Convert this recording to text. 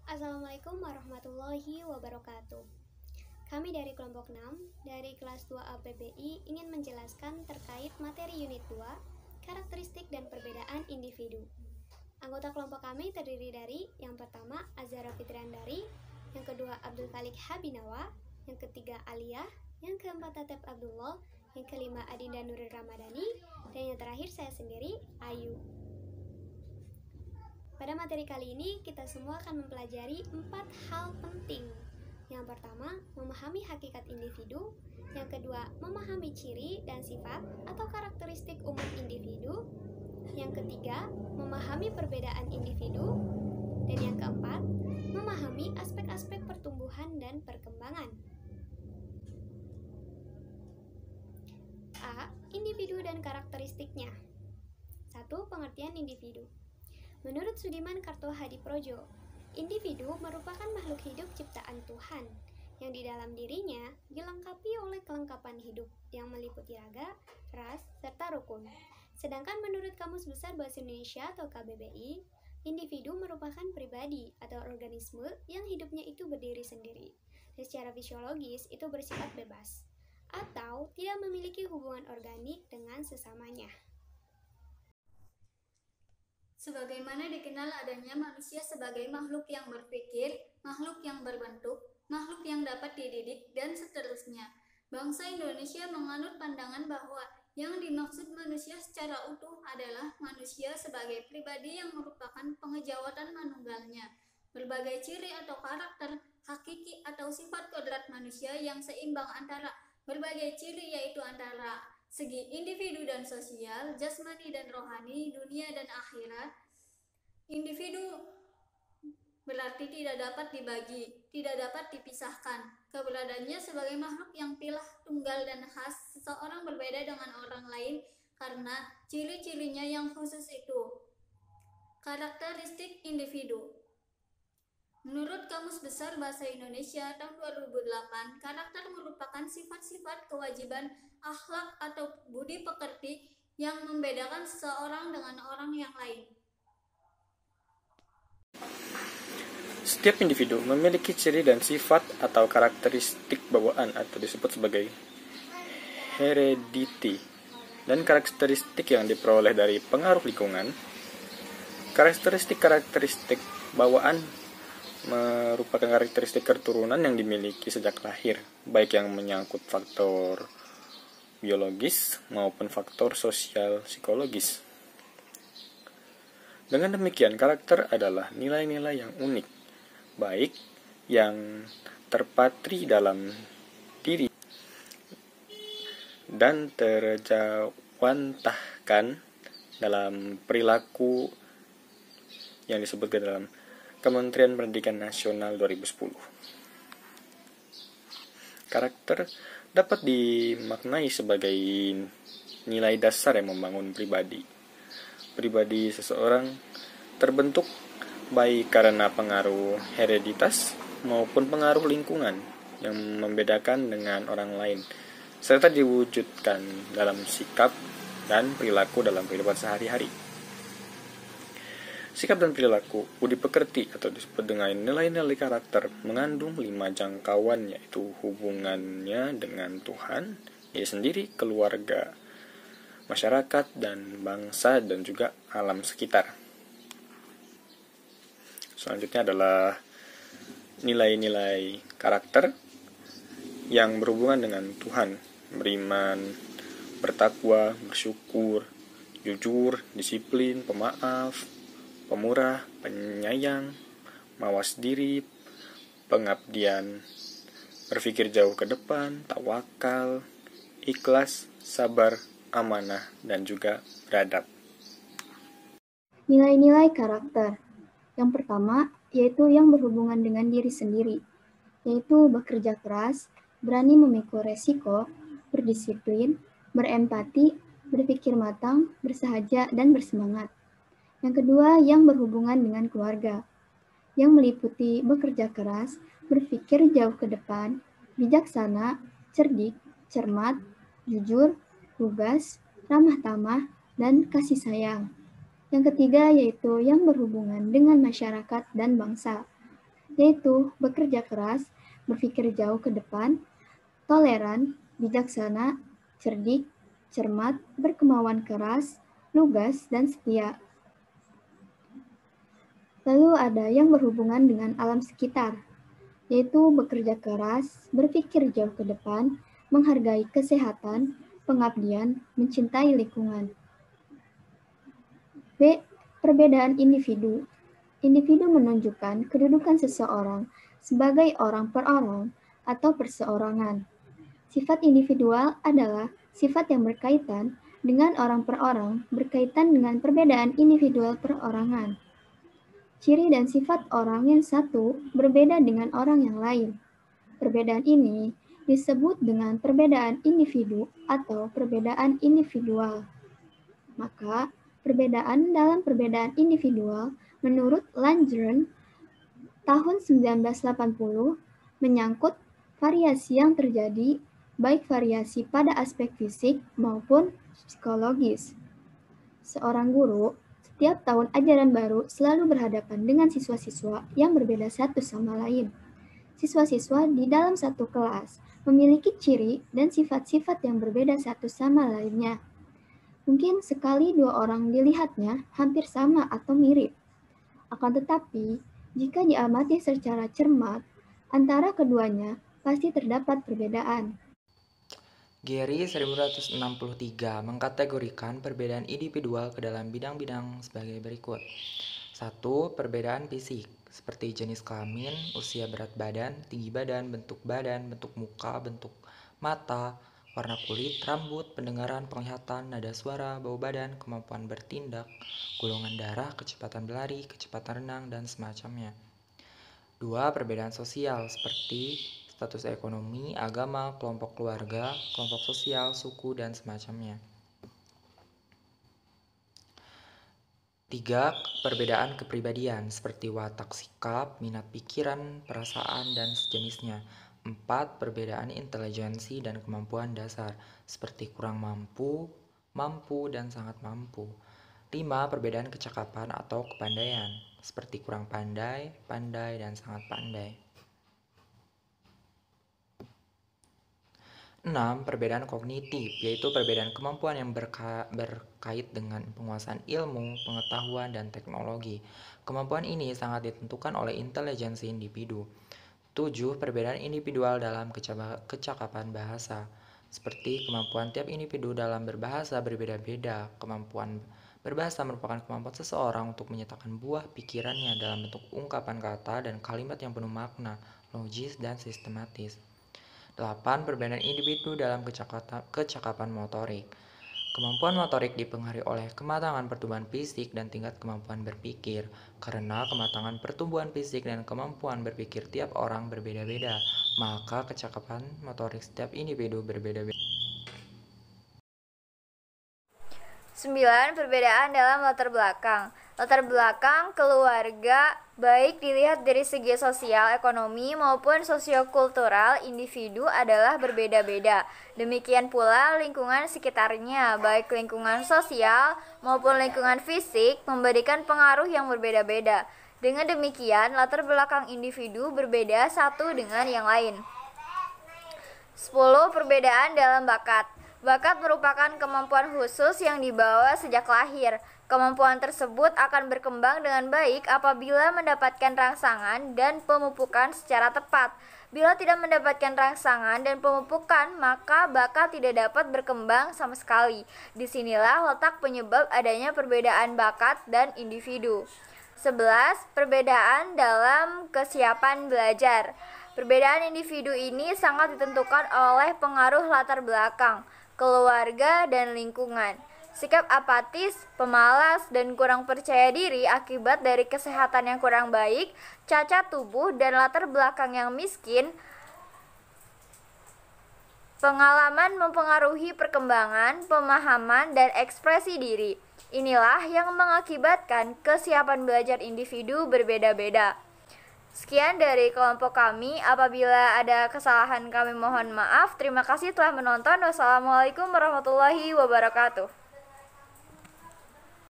Assalamualaikum warahmatullahi wabarakatuh. Kami dari kelompok 6 dari kelas 2A PBI ingin menjelaskan terkait materi unit 2, karakteristik dan perbedaan individu. Anggota kelompok kami terdiri dari yang pertama Azhara Fitriandari, yang kedua Abdul Khalik Habinawa, yang ketiga Aliyah, yang keempat Tatep Abdullah, yang kelima Adinda Nurul Ramadhani, dan yang terakhir saya sendiri, Ayu. Pada materi kali ini, kita semua akan mempelajari 4 hal penting. Yang pertama, memahami hakikat individu. Yang kedua, memahami ciri dan sifat atau karakteristik umum individu. Yang ketiga, memahami perbedaan individu. Dan yang keempat, memahami aspek-aspek pertumbuhan dan perkembangan. A. Individu dan karakteristiknya. 1. Pengertian individu. Menurut Sudiman Kartohadiprodjo, individu merupakan makhluk hidup ciptaan Tuhan yang di dalam dirinya dilengkapi oleh kelengkapan hidup yang meliputi raga, ras, serta rukun. Sedangkan menurut Kamus Besar Bahasa Indonesia atau KBBI, individu merupakan pribadi atau organisme yang hidupnya itu berdiri sendiri dan secara fisiologis itu bersifat bebas atau tidak memiliki hubungan organik dengan sesamanya. Sebagaimana dikenal adanya manusia sebagai makhluk yang berpikir, makhluk yang berbentuk, makhluk yang dapat dididik, dan seterusnya. Bangsa Indonesia menganut pandangan bahwa yang dimaksud manusia secara utuh adalah manusia sebagai pribadi yang merupakan pengejawatan manunggalnya. Berbagai ciri atau karakter, hakiki atau sifat kodrat manusia yang seimbang antara berbagai ciri yaitu antara segi individu dan sosial, jasmani dan rohani, dunia dan akhirat. Individu berarti tidak dapat dibagi, tidak dapat dipisahkan. Keberadaannya sebagai makhluk yang pilah, tunggal, dan khas, seseorang berbeda dengan orang lain karena ciri-cirinya yang khusus itu. Karakteristik individu. Menurut Kamus Besar Bahasa Indonesia tahun 2008, karakter merupakan sifat-sifat kewajiban, akhlak atau budi pekerti yang membedakan seseorang dengan orang yang lain. Setiap individu memiliki ciri dan sifat atau karakteristik bawaan atau disebut sebagai heredity dan karakteristik yang diperoleh dari pengaruh lingkungan. Karakteristik bawaan merupakan karakteristik keturunan yang dimiliki sejak lahir, baik yang menyangkut faktor biologis maupun faktor sosial psikologis. Dengan demikian, karakter adalah nilai-nilai yang unik, baik yang terpatri dalam diri dan terjawantahkan dalam perilaku yang disebutkan dalam Kementerian Pendidikan Nasional 2010. Karakter dapat dimaknai sebagai nilai dasar yang membangun pribadi. Pribadi seseorang terbentuk baik karena pengaruh hereditas maupun pengaruh lingkungan yang membedakan dengan orang lain, serta diwujudkan dalam sikap dan perilaku dalam kehidupan sehari-hari. Sikap dan perilaku budi pekerti atau disebut dengan nilai-nilai karakter mengandung 5 jangkauan, yaitu hubungannya dengan Tuhan, diri sendiri, keluarga, masyarakat, dan bangsa, dan juga alam sekitar. Selanjutnya adalah nilai-nilai karakter yang berhubungan dengan Tuhan, beriman, bertakwa, bersyukur, jujur, disiplin, pemaaf, pemurah, penyayang, mawas diri, pengabdian, berpikir jauh ke depan, tawakal, ikhlas, sabar, amanah, dan juga beradab. Nilai-nilai karakter. Yang pertama, yaitu yang berhubungan dengan diri sendiri, yaitu bekerja keras, berani memikul resiko, berdisiplin, berempati, berpikir matang, bersahaja, dan bersemangat. Yang kedua, yang berhubungan dengan keluarga, yang meliputi bekerja keras, berpikir jauh ke depan, bijaksana, cerdik, cermat, jujur, lugas, ramah tamah, dan kasih sayang. Yang ketiga, yaitu yang berhubungan dengan masyarakat dan bangsa, yaitu bekerja keras, berpikir jauh ke depan, toleran, bijaksana, cerdik, cermat, berkemauan keras, lugas, dan setia. Lalu ada yang berhubungan dengan alam sekitar, yaitu bekerja keras, berpikir jauh ke depan, menghargai kesehatan, pengabdian, mencintai lingkungan. B. Perbedaan individu. Individu menunjukkan kedudukan seseorang sebagai orang per orang atau perseorangan. Sifat individual adalah sifat yang berkaitan dengan orang per orang berkaitan dengan perbedaan individual perorangan. Ciri dan sifat orang yang satu berbeda dengan orang yang lain. Perbedaan ini disebut dengan perbedaan individu atau perbedaan individual. Maka, perbedaan dalam perbedaan individual menurut Langren tahun 1980 menyangkut variasi yang terjadi baik variasi pada aspek fisik maupun psikologis. Seorang guru setiap tahun ajaran baru selalu berhadapan dengan siswa-siswa yang berbeda satu sama lain. Siswa-siswa di dalam satu kelas memiliki ciri dan sifat-sifat yang berbeda satu sama lainnya. Mungkin sekali dua orang dilihatnya hampir sama atau mirip. Akan tetapi, jika diamati secara cermat, antara keduanya pasti terdapat perbedaan. Gary 1963 mengkategorikan perbedaan individual ke dalam bidang-bidang sebagai berikut. 1. Perbedaan fisik, seperti jenis kelamin, usia, berat badan, tinggi badan, bentuk muka, bentuk mata, warna kulit, rambut, pendengaran, penglihatan, nada suara, bau badan, kemampuan bertindak, golongan darah, kecepatan berlari, kecepatan renang, dan semacamnya. 2. Perbedaan sosial seperti status ekonomi, agama, kelompok keluarga, kelompok sosial, suku, dan semacamnya. 3. Perbedaan kepribadian seperti watak sikap, minat pikiran, perasaan, dan sejenisnya. 4. Perbedaan intelijensi dan kemampuan dasar seperti kurang mampu, mampu, dan sangat mampu. 5. Perbedaan kecakapan atau kepandaian seperti kurang pandai, pandai, dan sangat pandai. 6. Perbedaan kognitif, yaitu perbedaan kemampuan yang berkait dengan penguasaan ilmu, pengetahuan, dan teknologi. Kemampuan ini sangat ditentukan oleh intelijensi individu. 7. Perbedaan individual dalam kecakapan bahasa, seperti kemampuan tiap individu dalam berbahasa berbeda-beda. Kemampuan berbahasa merupakan kemampuan seseorang untuk menyatakan buah pikirannya dalam bentuk ungkapan kata dan kalimat yang penuh makna, logis, dan sistematis. 8. Perbedaan individu dalam kecakapan motorik. Kemampuan motorik dipengaruhi oleh kematangan pertumbuhan fisik dan tingkat kemampuan berpikir. Karena kematangan pertumbuhan fisik dan kemampuan berpikir tiap orang berbeda-beda, maka kecakapan motorik setiap individu berbeda-beda. 9. Perbedaan dalam latar belakang. Latar belakang keluarga, baik dilihat dari segi sosial, ekonomi, maupun sosiokultural individu adalah berbeda-beda. Demikian pula lingkungan sekitarnya, baik lingkungan sosial maupun lingkungan fisik, memberikan pengaruh yang berbeda-beda. Dengan demikian, latar belakang individu berbeda satu dengan yang lain. 10. Perbedaan dalam bakat. Bakat merupakan kemampuan khusus yang dibawa sejak lahir. Kemampuan tersebut akan berkembang dengan baik apabila mendapatkan rangsangan dan pemupukan secara tepat. Bila tidak mendapatkan rangsangan dan pemupukan, maka bakat tidak dapat berkembang sama sekali. Disinilah letak penyebab adanya perbedaan bakat dan individu. 11. Perbedaan dalam kesiapan belajar. Perbedaan individu ini sangat ditentukan oleh pengaruh latar belakang, keluarga, dan lingkungan. Sikap apatis, pemalas, dan kurang percaya diri akibat dari kesehatan yang kurang baik, cacat tubuh, dan latar belakang yang miskin. Pengalaman mempengaruhi perkembangan, pemahaman, dan ekspresi diri. Inilah yang mengakibatkan kesiapan belajar individu berbeda-beda. Sekian dari kelompok kami. Apabila ada kesalahan kami mohon maaf. Terima kasih telah menonton. Wassalamualaikum warahmatullahi wabarakatuh.